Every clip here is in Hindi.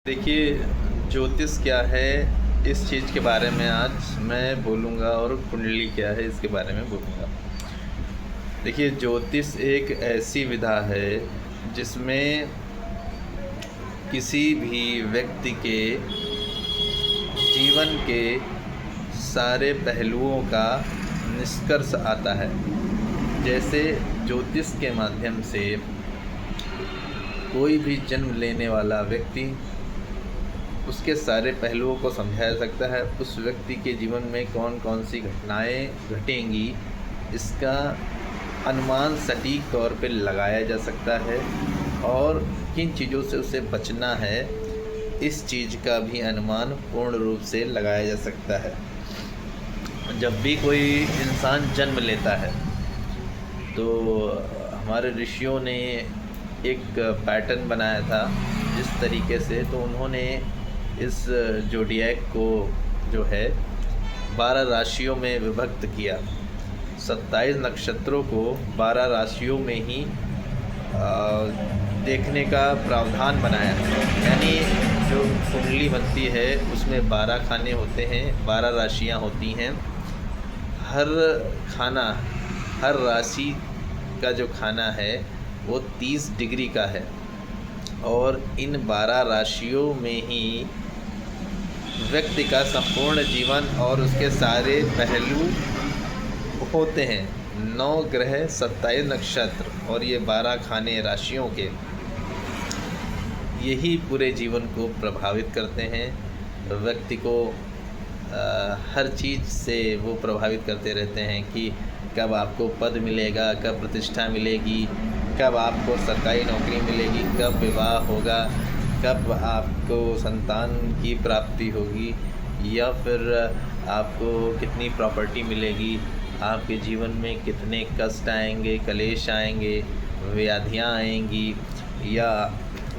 देखिए, ज्योतिष क्या है इस चीज़ के बारे में आज मैं बोलूँगा और कुंडली क्या है इसके बारे में बोलूँगा। देखिए, ज्योतिष एक ऐसी विधा है जिसमें किसी भी व्यक्ति के जीवन के सारे पहलुओं का निष्कर्ष आता है। जैसे ज्योतिष के माध्यम से कोई भी जन्म लेने वाला व्यक्ति उसके सारे पहलुओं को समझा जा सकता है। उस व्यक्ति के जीवन में कौन कौन सी घटनाएं घटेंगी इसका अनुमान सटीक तौर पे लगाया जा सकता है, और किन चीज़ों से उसे बचना है इस चीज़ का भी अनुमान पूर्ण रूप से लगाया जा सकता है। जब भी कोई इंसान जन्म लेता है तो हमारे ऋषियों ने एक पैटर्न बनाया था जिस तरीके से, तो उन्होंने इस जोडिएक को जो है 12 राशियों में विभक्त किया। 27 नक्षत्रों को 12 राशियों में ही देखने का प्रावधान बनाया। यानी जो कुंडली बनती है उसमें 12 खाने होते हैं, 12 राशियां होती हैं। हर खाना, हर राशि का जो खाना है वो 30 डिग्री का है, और इन 12 राशियों में ही व्यक्ति का संपूर्ण जीवन और उसके सारे पहलू होते हैं। 9 ग्रह, 27 नक्षत्र और ये 12 खाने राशियों के, यही पूरे जीवन को प्रभावित करते हैं। व्यक्ति को हर चीज़ से वो प्रभावित करते रहते हैं कि कब आपको पद मिलेगा, कब प्रतिष्ठा मिलेगी, कब आपको सरकारी नौकरी मिलेगी, कब विवाह होगा, कब आपको संतान की प्राप्ति होगी, या फिर आपको कितनी प्रॉपर्टी मिलेगी, आपके जीवन में कितने कष्ट आएंगे, क्लेश आएंगे, व्याधियाँ आएंगी, या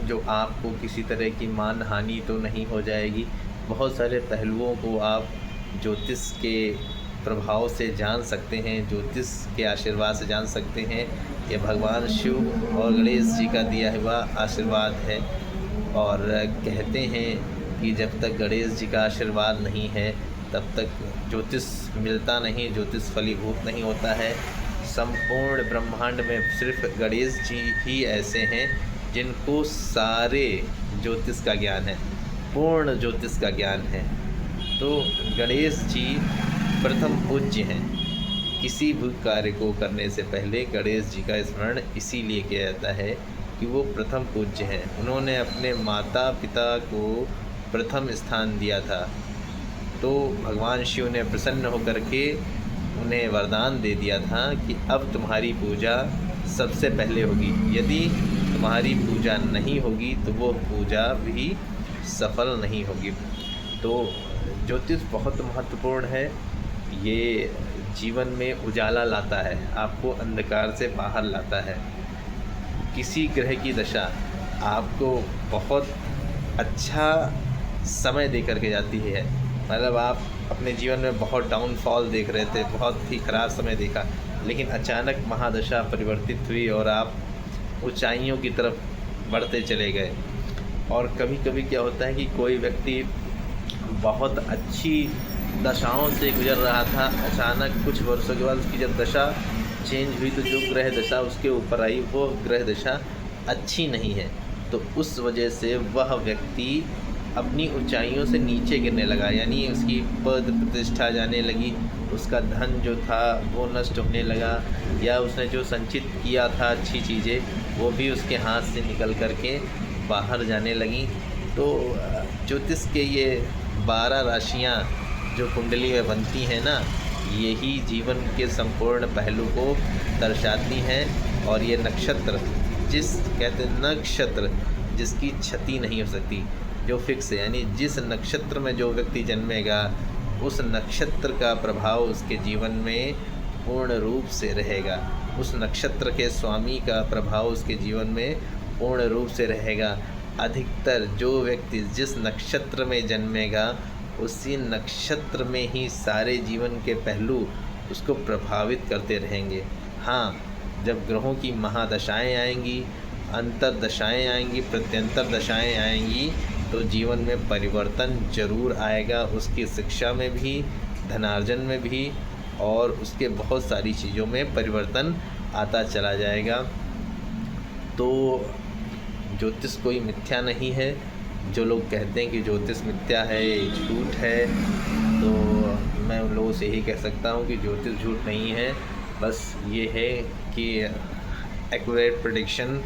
जो आपको किसी तरह की मान हानि तो नहीं हो जाएगी। बहुत सारे पहलुओं को आप ज्योतिष के प्रभाव से जान सकते हैं, ज्योतिष के आशीर्वाद से जान सकते हैं। यह भगवान शिव और गणेश जी का दिया हुआ आशीर्वाद है, और कहते हैं कि जब तक गणेश जी का आशीर्वाद नहीं है तब तक ज्योतिष मिलता नहीं, ज्योतिष फलीभूत नहीं होता है। संपूर्ण ब्रह्मांड में सिर्फ गणेश जी ही ऐसे हैं जिनको सारे ज्योतिष का ज्ञान है, पूर्ण ज्योतिष का ज्ञान है। तो गणेश जी प्रथम पूज्य हैं। किसी भी कार्य को करने से पहले गणेश जी का स्मरण इसीलिए किया जाता है कि वो प्रथम पूज्य हैं। उन्होंने अपने माता पिता को प्रथम स्थान दिया था, तो भगवान शिव ने प्रसन्न होकर के उन्हें वरदान दे दिया था कि अब तुम्हारी पूजा सबसे पहले होगी। यदि तुम्हारी पूजा नहीं होगी तो वो पूजा भी सफल नहीं होगी। तो ज्योतिष बहुत महत्वपूर्ण है। ये जीवन में उजाला लाता है, आपको अंधकार से बाहर लाता है। किसी ग्रह की दशा आपको बहुत अच्छा समय दे करके जाती है। मतलब आप अपने जीवन में बहुत डाउनफॉल देख रहे थे, बहुत ही ख़राब समय देखा, लेकिन अचानक महादशा परिवर्तित हुई और आप ऊंचाइयों की तरफ बढ़ते चले गए। और कभी कभी क्या होता है कि कोई व्यक्ति बहुत अच्छी दशाओं से गुजर रहा था, अचानक कुछ वर्षों के बाद उसकी जब दशा चेंज हुई तो जो ग्रह दशा उसके ऊपर आई वो ग्रह दशा अच्छी नहीं है, तो उस वजह से वह व्यक्ति अपनी ऊंचाइयों से नीचे गिरने लगा। यानी उसकी पद प्रतिष्ठा जाने लगी, उसका धन जो था वो नष्ट होने लगा, या उसने जो संचित किया था अच्छी चीज़ें वो भी उसके हाथ से निकल करके बाहर जाने लगी। तो ज्योतिष के ये 12 राशियाँ जो कुंडली में बनती हैं ना, यही जीवन के संपूर्ण पहलू को दर्शाती हैं। और ये नक्षत्र, जिस कहते हैं नक्षत्र जिसकी क्षति नहीं हो सकती, जो फिक्स है, यानी जिस नक्षत्र में जो व्यक्ति जन्मेगा उस नक्षत्र का प्रभाव उसके जीवन में पूर्ण रूप से रहेगा, उस नक्षत्र के स्वामी का प्रभाव उसके जीवन में पूर्ण रूप से रहेगा। अधिकतर जो व्यक्ति जिस नक्षत्र में जन्मेगा उसी नक्षत्र में ही सारे जीवन के पहलू उसको प्रभावित करते रहेंगे। हाँ, जब ग्रहों की महादशाएं आएंगी, अंतर दशाएं आएंगी, प्रत्यंतर दशाएं आएंगी, तो जीवन में परिवर्तन ज़रूर आएगा, उसकी शिक्षा में भी, धनार्जन में भी, और उसके बहुत सारी चीज़ों में परिवर्तन आता चला जाएगा। तो ज्योतिष कोई मिथ्या नहीं है। जो लोग कहते हैं कि ज्योतिष मिथ्या है, झूठ है, तो मैं उन लोगों से यही कह सकता हूँ कि ज्योतिष झूठ नहीं है। बस ये है कि एक्यूरेट प्रेडिक्शन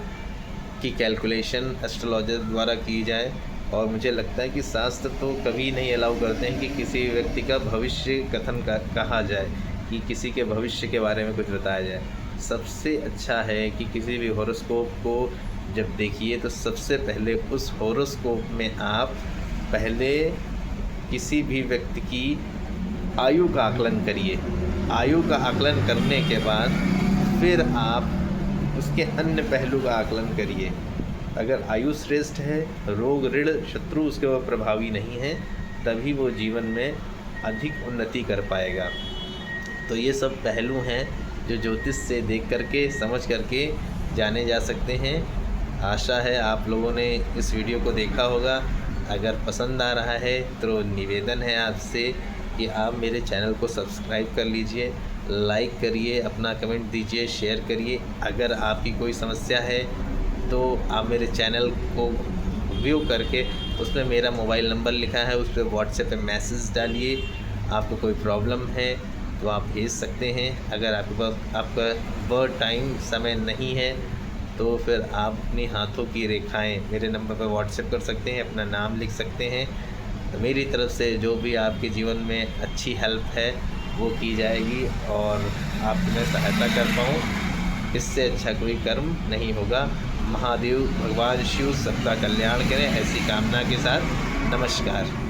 की कैलकुलेशन एस्ट्रोलॉजर द्वारा की जाए, और मुझे लगता है कि शास्त्र तो कभी नहीं अलाउ करते हैं कि किसी व्यक्ति का भविष्य कथन कहा जाए, कि किसी के भविष्य के बारे में कुछ बताया जाए। सबसे अच्छा है कि किसी भी हॉरोस्कोप को जब देखिए तो सबसे पहले उस हॉरोस्कोप में आप पहले किसी भी व्यक्ति की आयु का आकलन करिए। आयु का आकलन करने के बाद फिर आप उसके अन्य पहलू का आकलन करिए। अगर आयु श्रेष्ठ है, रोग ऋण शत्रु उसके ऊपर प्रभावी नहीं है, तभी वो जीवन में अधिक उन्नति कर पाएगा। तो ये सब पहलू हैं जो ज्योतिष से देख करके, समझ करके जाने जा सकते हैं। आशा है आप लोगों ने इस वीडियो को देखा होगा। अगर पसंद आ रहा है तो निवेदन है आपसे कि आप मेरे चैनल को सब्सक्राइब कर लीजिए, लाइक करिए, अपना कमेंट दीजिए, शेयर करिए। अगर आपकी कोई समस्या है तो आप मेरे चैनल को व्यू करके उसमें मेरा मोबाइल नंबर लिखा है, उस पर व्हाट्सएप पे मैसेज डालिए। आपको कोई प्रॉब्लम है तो आप भेज सकते हैं। अगर आपके पास आपका बर्थ टाइम समय नहीं है तो फिर आप अपने हाथों की रेखाएं मेरे नंबर पर व्हाट्सएप कर सकते हैं, अपना नाम लिख सकते हैं। तो मेरी तरफ से जो भी आपके जीवन में अच्छी हेल्प है वो की जाएगी और आपकी मैं सहायता कर पाऊँ। इससे अच्छा कोई कर्म नहीं होगा। महादेव भगवान शिव सबका कल्याण करें, ऐसी कामना के साथ नमस्कार।